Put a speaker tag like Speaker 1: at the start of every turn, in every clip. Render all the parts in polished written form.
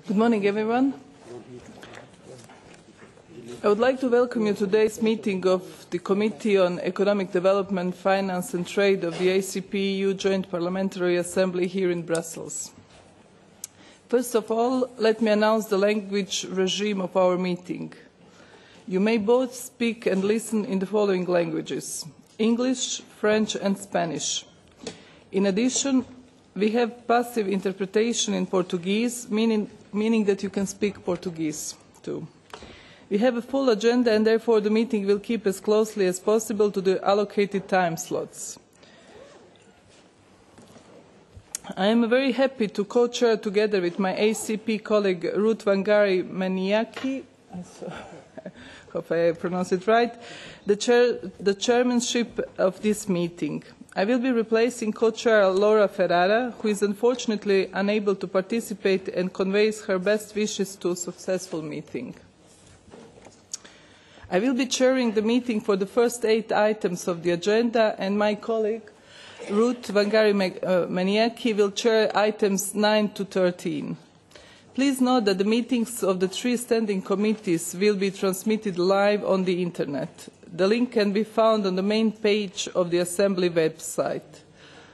Speaker 1: Good morning, everyone. I would like to welcome you to today's meeting of the Committee on Economic Development, Finance and Trade of the ACP-EU Joint Parliamentary Assembly here in Brussels. First of all, let me announce the language regime of our meeting. You may both speak and listen in the following languages: English, French and Spanish. In addition, we have passive interpretation in Portuguese, meaning that you can speak Portuguese too. We have a full agenda and therefore the meeting will keep as closely as possible to the allocated time slots. I am very happy to co-chair together with my ACP colleague Ruth Wangari Maniaki, I hope I pronounce it right, the chairmanship of this meeting. I will be replacing co-chair Laura Ferrara, who is unfortunately unable to participate and conveys her best wishes to a successful meeting. I will be chairing the meeting for the first 8 items of the agenda, and my colleague Ruth Wangari Maniaki will chair items 9 to 13. Please note that the meetings of the 3 standing committees will be transmitted live on the Internet. The link can be found on the main page of the Assembly website.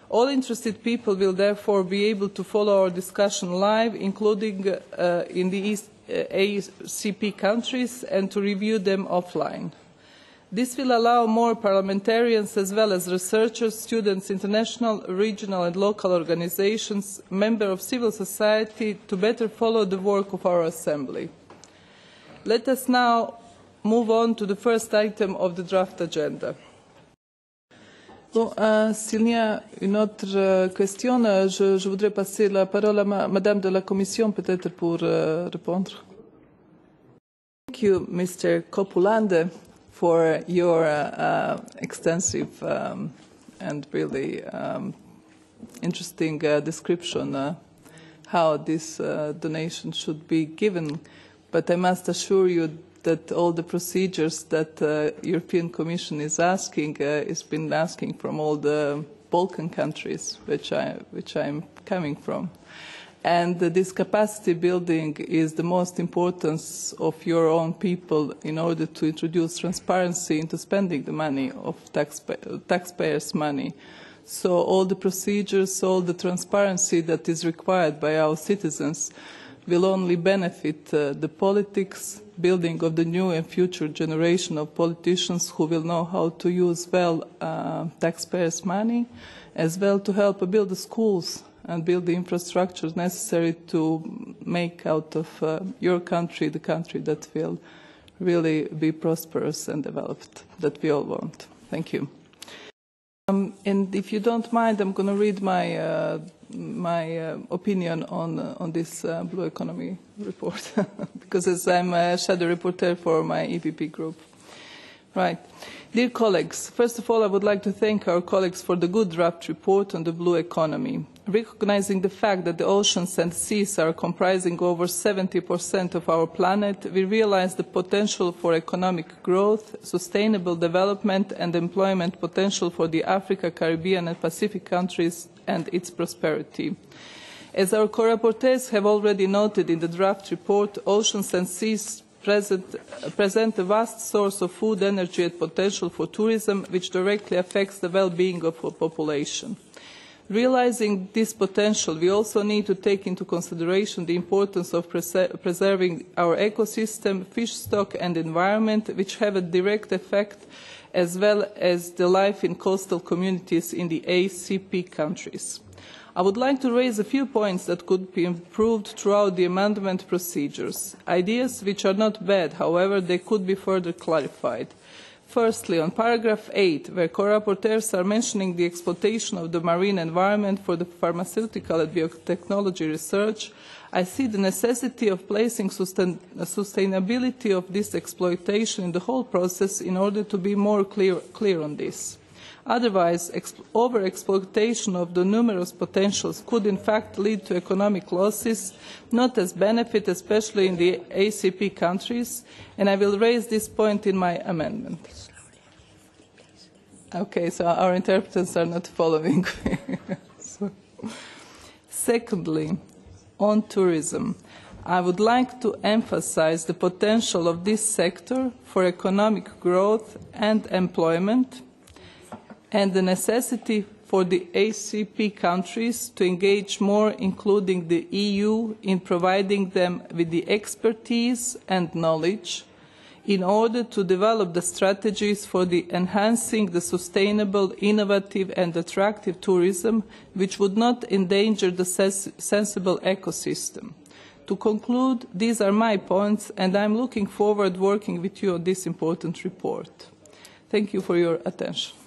Speaker 1: All interested people will therefore be able to follow our discussion live, including in the ACP countries, and to review them offline. This will allow more parliamentarians as well as researchers, students, international, regional and local organizations, members of civil society to better follow the work of our Assembly. Let us now move on to the first item of the draft agenda. Bon, s'il n'y a une autre question, je voudrais passer la parole à Madame de la Commission, peut-être pour répondre. Thank you, Mr. Copulande, for your extensive and really interesting description how this donation should be given. But I must assure you that all the procedures that the European Commission is asking has been asking from all the Balkan countries, which I'm coming from. And this capacity building is the most importance of your own people in order to introduce transparency into spending the money of taxpayers' money. So all the procedures, all the transparency that is required by our citizens will only benefit the politics, building of the new and future generation of politicians who will know how to use well taxpayers' money, as well to help build the schools and build the infrastructure necessary to make out of your country the country that will really be prosperous and developed, that we all want. Thank you. And if you don't mind, I'm going to read my opinion on this blue economy report, because as I'm a shadow reporter for my EPP group. Right. Dear colleagues, first of all, I would like to thank our colleagues for the good draft report on the blue economy. Recognizing the fact that the oceans and seas are comprising over 70% of our planet, we realize the potential for economic growth, sustainable development and employment potential for the Africa, Caribbean and Pacific countries and its prosperity. As our co-rapporteurs have already noted in the draft report, oceans and seas present a vast source of food, energy and potential for tourism, which directly affects the well-being of a population. Realizing this potential, we also need to take into consideration the importance of preserving our ecosystem, fish stock and environment, which have a direct effect, as well as the life in coastal communities in the ACP countries. I would like to raise a few points that could be improved throughout the amendment procedures. Ideas which are not bad, however, they could be further clarified. Firstly, on paragraph 8, where co-rapporteurs are mentioning the exploitation of the marine environment for the pharmaceutical and biotechnology research, I see the necessity of placing sustainability of this exploitation in the whole process in order to be more clear on this. Otherwise, over-exploitation of the numerous potentials could in fact lead to economic losses, not as benefit, especially in the ACP countries, and I will raise this point in my amendment. Okay, so our interpreters are not following. Secondly, on tourism. I would like to emphasize the potential of this sector for economic growth and employment, and the necessity for the ACP countries to engage more, including the EU, in providing them with the expertise and knowledge in order to develop the strategies for enhancing the sustainable, innovative and attractive tourism which would not endanger the sensible ecosystem. To conclude, these are my points, and I am looking forward to working with you on this important report. Thank you for your attention.